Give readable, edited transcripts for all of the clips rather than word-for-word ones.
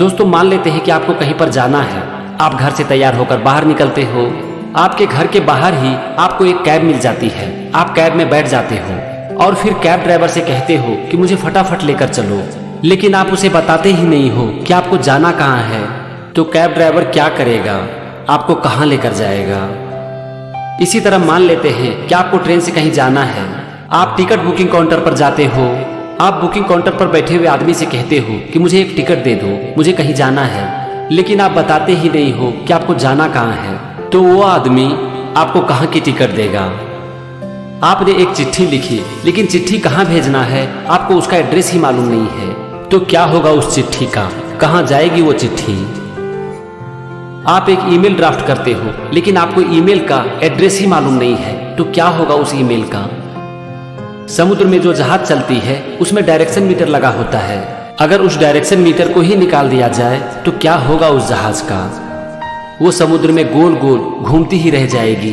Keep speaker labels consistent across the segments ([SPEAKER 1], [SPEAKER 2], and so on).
[SPEAKER 1] दोस्तों मान लेते हैं कि आपको कहीं पर जाना है। आप घर से तैयार होकर बाहर निकलते हो। आपके घर के बाहर ही आपको एक कैब मिल जाती है। आप कैब में बैठ जाते हो और फिर कैब ड्राइवर से कहते हो कि मुझे फटाफट लेकर चलो, लेकिन आप उसे बताते ही नहीं हो कि आपको जाना कहाँ है। तो कैब ड्राइवर क्या करेगा, आपको कहाँ लेकर जाएगा। इसी तरह मान लेते हैं कि आपको ट्रेन से कहीं जाना है। आप टिकट बुकिंग काउंटर पर जाते हो। आप बुकिंग काउंटर पर बैठे हुए आदमी से कहते हो कि मुझे एक टिकट दे दो, मुझे कहीं जाना है, लेकिन आप बताते ही नहीं हो कि आपको जाना कहाँ है। तो वो आदमी आपको कहाँ की टिकट देगा। आपने एक चिट्ठी लिखी, लेकिन चिट्ठी कहाँ भेजना है आपको उसका एड्रेस ही मालूम नहीं है। तो क्या होगा उस चिट्ठी का, कहाँ जाएगी वो चिट्ठी। आप एक ईमेल ड्राफ्ट करते हो, लेकिन आपको ईमेल का एड्रेस ही मालूम नहीं है। तो क्या होगा उस ईमेल का। समुद्र में जो जहाज चलती है उसमें डायरेक्शन मीटर लगा होता है। अगर उस डायरेक्शन मीटर को ही निकाल दिया जाए तो क्या होगा उस जहाज का। वो समुद्र में गोल गोल घूमती ही रह जाएगी।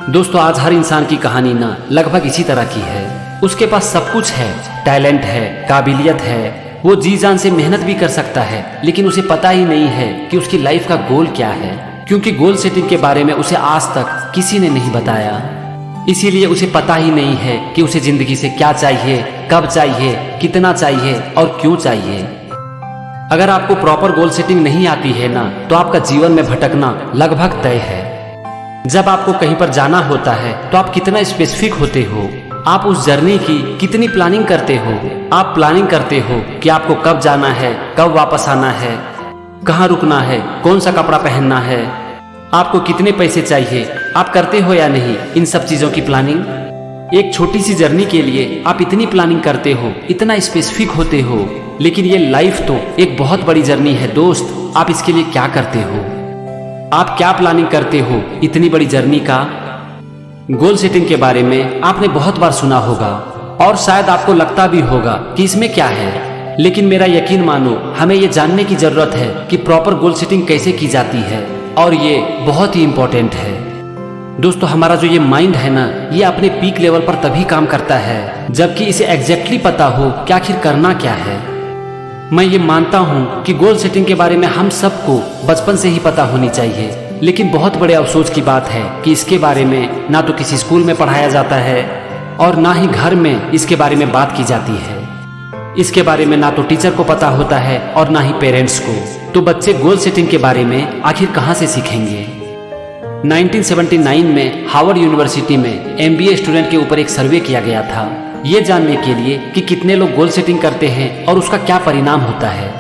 [SPEAKER 1] दोस्तों आज हर इंसान की कहानी ना लगभग इसी तरह की है। उसके पास सब कुछ है, टैलेंट है, काबिलियत है, वो जी जान से मेहनत भी कर सकता है, लेकिन उसे पता ही नहीं है कि उसकी लाइफ का गोल क्या है, क्योंकि गोल सेटिंग के बारे में उसे आज तक किसी ने नहीं बताया। इसीलिए उसे पता ही नहीं है कि उसे जिंदगी से क्या चाहिए, कब चाहिए, कितना चाहिए और क्यों चाहिए। अगर आपको प्रॉपर गोल सेटिंग नहीं आती है ना, तो आपका जीवन में भटकना लगभग तय है। जब आपको कहीं पर जाना होता है तो आप कितना स्पेसिफिक होते हो, आप उस जर्नी की कितनी प्लानिंग करते हो। आप प्लानिंग करते हो कि आपको कब जाना है, कब वापस आना है, कहाँ रुकना है, कौन सा कपड़ा पहनना है, आपको कितने पैसे चाहिए। आप करते हो या नहीं इन सब चीजों की प्लानिंग। एक छोटी सी जर्नी के लिए आप इतनी प्लानिंग करते हो, इतना स्पेसिफिक होते हो, लेकिन ये लाइफ तो एक बहुत बड़ी जर्नी है दोस्त। आप इसके लिए क्या करते हो, आप क्या प्लानिंग करते हो इतनी बड़ी जर्नी का। गोल सेटिंग के बारे में आपने बहुत बार सुना होगा और शायद आपको लगता भी होगा कि इसमें क्या है, लेकिन मेरा यकीन मानो हमें ये जानने की जरूरत है कि प्रॉपर गोल सेटिंग कैसे की जाती है, और ये बहुत ही इंपॉर्टेंट है। दोस्तों हमारा जो ये माइंड है ना, ये अपने पीक लेवल पर तभी काम करता है जबकि इसे एग्जैक्टली पता हो कि आखिर करना क्या है। मैं ये मानता हूँ कि गोल सेटिंग के बारे में हम सबको बचपन से ही पता होनी चाहिए, लेकिन बहुत बड़े अफसोस की बात है कि इसके बारे में ना तो किसी स्कूल में पढ़ाया जाता है और ना ही घर में इसके बारे में बात की जाती है। इसके बारे में ना तो टीचर को पता होता है और ना ही पेरेंट्स को। तो बच्चे गोल सेटिंग के बारे में आखिर कहाँ से सीखेंगे। 1979 में हार्वर्ड यूनिवर्सिटी में MBA स्टूडेंट के ऊपर एक सर्वे किया गया था, ये जानने के लिए कि कितने लोग गोल सेटिंग करते हैं और उसका क्या परिणाम होता है।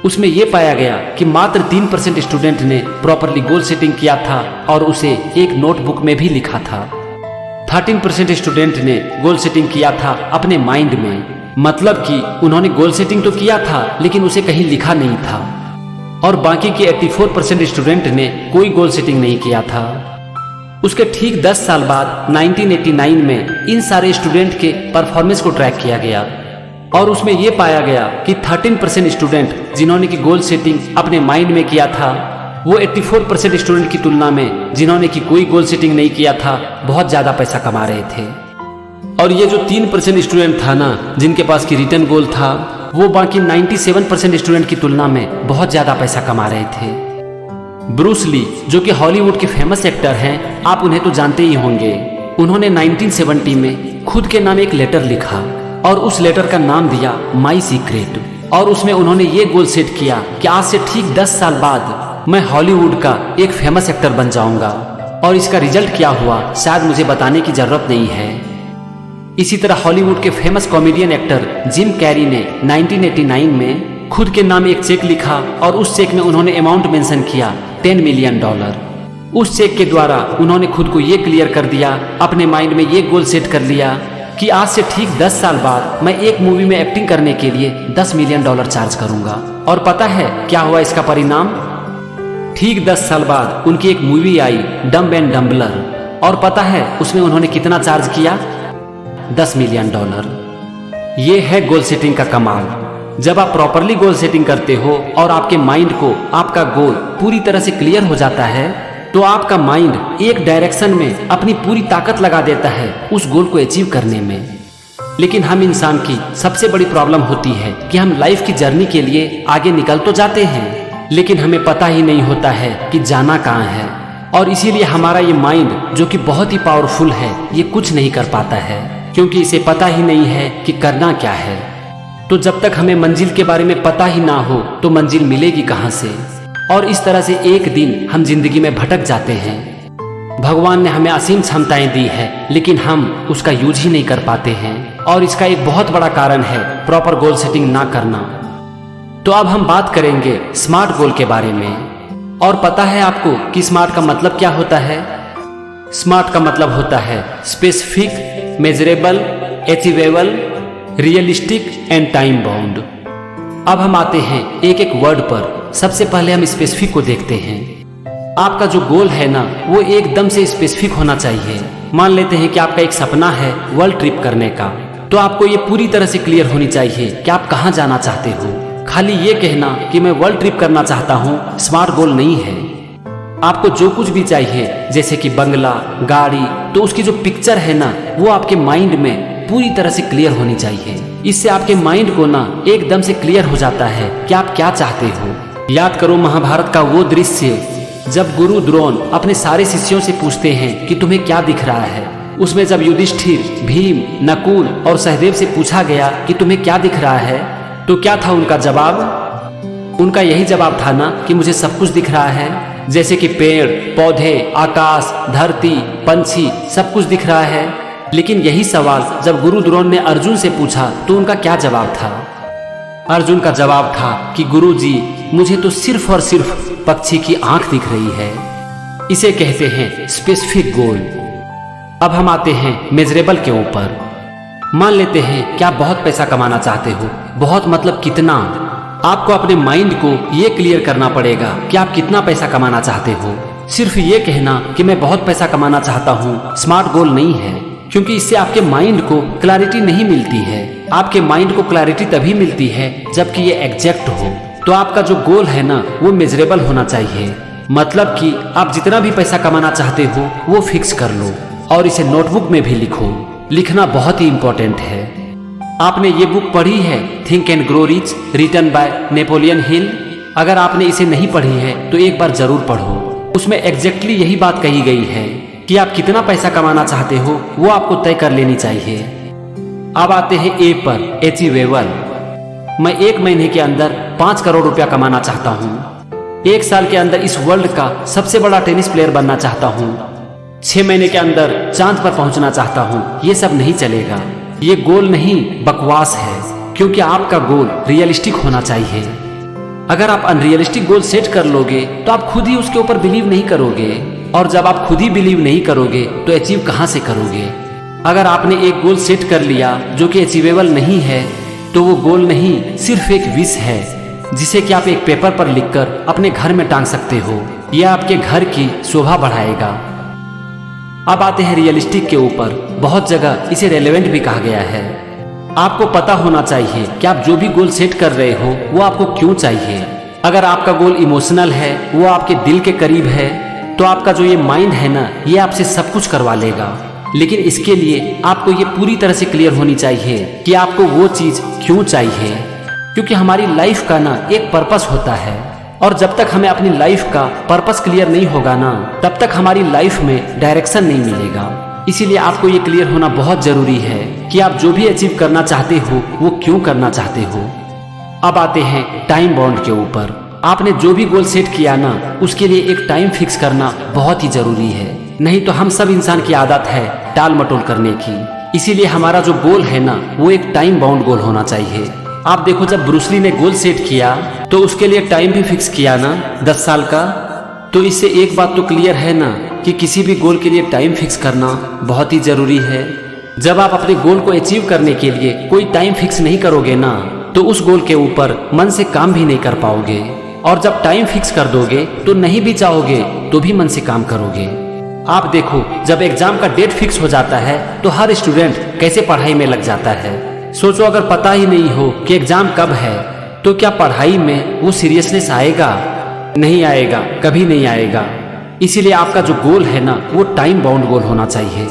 [SPEAKER 1] उसमें यह पाया गया कि मात्र 3% स्टूडेंट ने प्रॉपरली गोल सेटिंग किया था और उसे एक नोटबुक में भी लिखा था। 13% स्टूडेंट ने गोल सेटिंग किया था अपने माइंड में, मतलब कि उन्होंने गोल सेटिंग तो किया था लेकिन उसे कहीं लिखा नहीं था। और बाकी के 84% स्टूडेंट ने कोई गोल सेटिंग नहीं किया था। उसके ठीक 10 साल बाद 1989 में इन सारे स्टूडेंट के परफॉर्मेंस को ट्रैक किया गया और उसमें यह पाया गया कि 13% स्टूडेंट जिन्होंने की गोल सेटिंग अपने माइंड में किया था, वो 84% स्टूडेंट की तुलना में जिन्होंने की कोई गोल सेटिंग नहीं किया था बहुत ज्यादा पैसा कमा रहे थे। और ये जो 3% स्टूडेंट था ना, जिनके पास की रिटर्न गोल था, वो बाकी 97% स्टूडेंट की तुलना में बहुत ज्यादा पैसा कमा रहे थे। ब्रूस ली जो कि हॉलीवुड के फेमस एक्टर हैं, आप उन्हें तो जानते ही होंगे। उन्होंने 1970 में खुद के नाम एक लेटर लिखा और उस लेटर का नाम दिया माई सीक्रेट। और उसमें उन्होंने ये गोल सेट किया कि आज से ठीक 10 साल बाद मैं हॉलीवुड का एक फेमस एक्टर बन जाऊंगा। और इसका रिजल्ट क्या हुआ शायद मुझे बताने की जरूरत नहीं है। इसी तरह हॉलीवुड के famous comedian actor Jim Carrey ने 1989 में खुद के नाम एक चेक लिखा और उस चेक में उन्होंने अमाउंट मेंशन किया $10 मिलियन। उस चेक के द्वारा उन्होंने खुद को ये क्लियर कर दिया, अपने माइंड में ये गोल सेट कर लिया कि आज से ठीक 10 साल बाद मैं एक मूवी में एक्टिंग करने के लिए $10 मिलियन चार्ज करूंगा। और पता है क्या हुआ इसका परिणाम। ठीक 10 साल बाद उनकी एक मूवी आई डम्ब एंड डम्बलर, और पता है उसमें उन्होंने कितना चार्ज किया, $10 मिलियन। ये है गोल सेटिंग का कमाल। जब आप प्रॉपरली गोल सेटिंग करते हो और आपके माइंड को आपका गोल पूरी तरह से क्लियर हो जाता है, तो आपका माइंड एक डायरेक्शन में अपनी पूरी ताकत लगा देता है उस गोल को अचीव करने में। लेकिन हम इंसान की सबसे बड़ी प्रॉब्लम होती है कि हम लाइफ की जर्नी के लिए आगे निकल तो जाते हैं, लेकिन हमें पता ही नहीं होता है कि जाना कहाँ है। और इसीलिए हमारा ये माइंड जो कि बहुत ही पावरफुल है, ये कुछ नहीं कर पाता है, क्योंकि इसे पता ही नहीं है कि करना क्या है। तो जब तक हमें मंजिल के बारे में पता ही ना हो तो मंजिल मिलेगी कहाँ से। और इस तरह से एक दिन हम जिंदगी में भटक जाते हैं। भगवान ने हमें असीम क्षमताएं दी है, लेकिन हम उसका यूज ही नहीं कर पाते हैं। और इसका एक बहुत बड़ा कारण है प्रॉपर गोल सेटिंग ना करना। तो अब हम बात करेंगे स्मार्ट गोल के बारे में। और पता है आपको कि स्मार्ट का मतलब क्या होता है? स्मार्ट का मतलब होता है specific, measurable, achievable, realistic and time bound. अब हम आते हैं एक एक वर्ड पर। सबसे पहले हम स्पेसिफिक को देखते हैं। आपका जो गोल है ना, वो एकदम से स्पेसिफिक होना चाहिए। मान लेते हैं कि आपका एक सपना है वर्ल्ड ट्रिप करने का, तो आपको ये पूरी तरह से क्लियर होनी चाहिए कि आप कहाँ जाना चाहते हो। खाली ये कहना कि मैं वर्ल्ड ट्रिप करना चाहता हूँ स्मार्ट गोल नहीं है। आपको जो कुछ भी चाहिए, जैसे कि बंगला, गाड़ी, तो उसकी जो पिक्चर है ना, वो आपके माइंड में पूरी तरह से क्लियर होनी चाहिए। इससे आपके माइंड को ना एकदम से क्लियर हो जाता है कि आप क्या चाहते हो। याद करो महाभारत का वो दृश्य जब गुरु द्रोण अपने सारे शिष्यों से पूछते हैं कि तुम्हें क्या दिख रहा है। उसमें जब युधिष्ठिर, भीम, नकुल और सहदेव से पूछा गया कि तुम्हें क्या दिख रहा है, तो क्या था उनका जवाब? उनका यही जवाब था ना कि मुझे सब कुछ दिख रहा है, जैसे कि पेड़, पौधे, आकाश, धरती, पंछी, सब कुछ दिख रहा है। लेकिन यही सवाल जब गुरु द्रोण ने अर्जुन से पूछा तो उनका क्या जवाब था? अर्जुन का जवाब था कि गुरुजी, मुझे तो सिर्फ और सिर्फ पक्षी की आंख दिख रही है। इसे कहते हैं स्पेसिफिक गोल। अब हम आते हैं मेजरेबल के ऊपर। मान लेते हैं कि आप बहुत पैसा कमाना चाहते हो। बहुत मतलब कितना? आपको अपने माइंड को ये क्लियर करना पड़ेगा कि आप कितना पैसा कमाना चाहते हो। सिर्फ ये कहना कि मैं बहुत पैसा कमाना चाहता हूँ स्मार्ट गोल नहीं है, क्योंकि इससे आपके माइंड को क्लैरिटी नहीं मिलती है। आपके माइंड को क्लैरिटी तभी मिलती है जबकि ये एग्जैक्ट हो। तो आपका जो गोल है ना, वो मेजरेबल होना चाहिए। मतलब कि आप जितना भी पैसा कमाना चाहते हो वो फिक्स कर लो और इसे नोटबुक में भी लिखो। लिखना बहुत ही इंपॉर्टेंट है। आपने ये बुक पढ़ी है think and grow rich, written by Napoleon Hill? अगर आपने इसे नहीं पढ़ी है तो एक बार जरूर पढ़ो। उसमें एग्जैक्टली यही बात कही गई है कि आप कितना पैसा कमाना चाहते हो वो आपको तय कर लेनी चाहिए। अब आते हैं ए पर, अचीवेबल। मैं 1 महीने के अंदर 5 करोड़ रुपया कमाना चाहता हूँ। 1 साल के अंदर इस वर्ल्ड का सबसे बड़ा टेनिस प्लेयर बनना चाहता हूँ। 6 महीने के अंदर चांद पर पहुंचना चाहता हूँ। ये सब नहीं चलेगा। ये गोल नहीं, बकवास है, क्योंकि आपका गोल रियलिस्टिक होना चाहिए। अगर आप अनरियलिस्टिक गोल सेट कर लोगे तो आप खुद ही उसके ऊपर बिलीव नहीं करोगे, और जब आप खुद ही बिलीव नहीं करोगे तो अचीव कहाँ से करोगे? अगर आपने एक गोल सेट कर लिया जो कि अचीवेबल नहीं है, तो वो गोल नहीं, सिर्फ एक विश है, जिसे कि आप एक पेपर पर लिखकर अपने घर में टांग सकते हो। यह आपके घर की शोभा बढ़ाएगा। अब आते हैं रियलिस्टिक के ऊपर। बहुत जगह इसे रेलेवेंट भी कहा गया है। आपको पता होना चाहिए कि आप जो भी गोल सेट कर रहे हो वो आपको क्यों चाहिए। अगर आपका गोल इमोशनल है, वो आपके दिल के करीब है, तो आपका जो ये माइंड है ना, ये आपसे सब कुछ करवा लेगा। लेकिन इसके लिए आपको ये पूरी तरह से क्लियर होनी चाहिए कि आपको वो चीज क्यों चाहिए, क्योंकि हमारी लाइफ का ना एक पर्पस होता है, और जब तक हमें अपनी लाइफ का पर्पस क्लियर नहीं होगा ना, तब तक हमारी लाइफ में डायरेक्शन नहीं मिलेगा। इसीलिए आपको ये क्लियर होना बहुत जरूरी है कि आप जो भी अचीव करना चाहते हो वो क्यों करना चाहते हो। अब आते हैं टाइम बाउंड के ऊपर। आपने जो भी गोल सेट किया ना, उसके लिए एक टाइम फिक्स करना बहुत ही जरूरी है। नहीं तो हम सब इंसान की आदत है टाल मटोल करने की। इसीलिए हमारा जो गोल है ना, वो एक टाइम बाउंड गोल होना चाहिए। आप देखो, जब ब्रूस ली ने गोल सेट किया तो उसके लिए टाइम भी फिक्स किया ना, 10 साल का। तो इससे एक बात तो क्लियर है ना कि किसी भी गोल के लिए टाइम फिक्स करना बहुत ही जरूरी है। जब आप अपने गोल को अचीव करने के लिए कोई टाइम फिक्स नहीं करोगे ना, तो उस गोल के ऊपर मन से काम भी नहीं कर पाओगे। और जब टाइम फिक्स कर दोगे तो नहीं भी चाहोगे तो भी मन से काम करोगे। आप देखो, जब एग्जाम का डेट फिक्स हो जाता है तो हर स्टूडेंट कैसे पढ़ाई में लग जाता है। सोचो, अगर पता ही नहीं हो कि एग्जाम कब है, तो क्या पढ़ाई में वो सीरियसनेस आएगा? नहीं आएगा, कभी नहीं आएगा। इसीलिए आपका जो गोल है ना, वो टाइम बाउंड गोल होना चाहिए।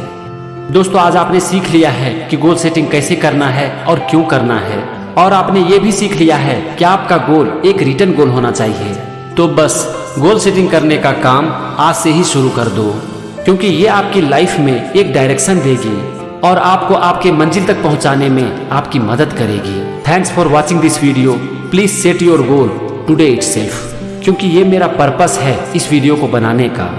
[SPEAKER 1] दोस्तों आज आपने सीख लिया है कि गोल सेटिंग कैसे करना है और क्यों करना है, और आपने ये भी सीख लिया है कि आपका गोल एक रिटर्न गोल होना चाहिए। तो बस गोल सेटिंग करने का काम आज से ही शुरू कर दो, क्योंकि ये आपकी लाइफ में एक डायरेक्शन देगी और आपको आपके मंजिल तक पहुंचाने में आपकी मदद करेगी। Thanks for watching this video. Please set your goal today itself, क्योंकि ये मेरा पर्पस है इस वीडियो को बनाने का।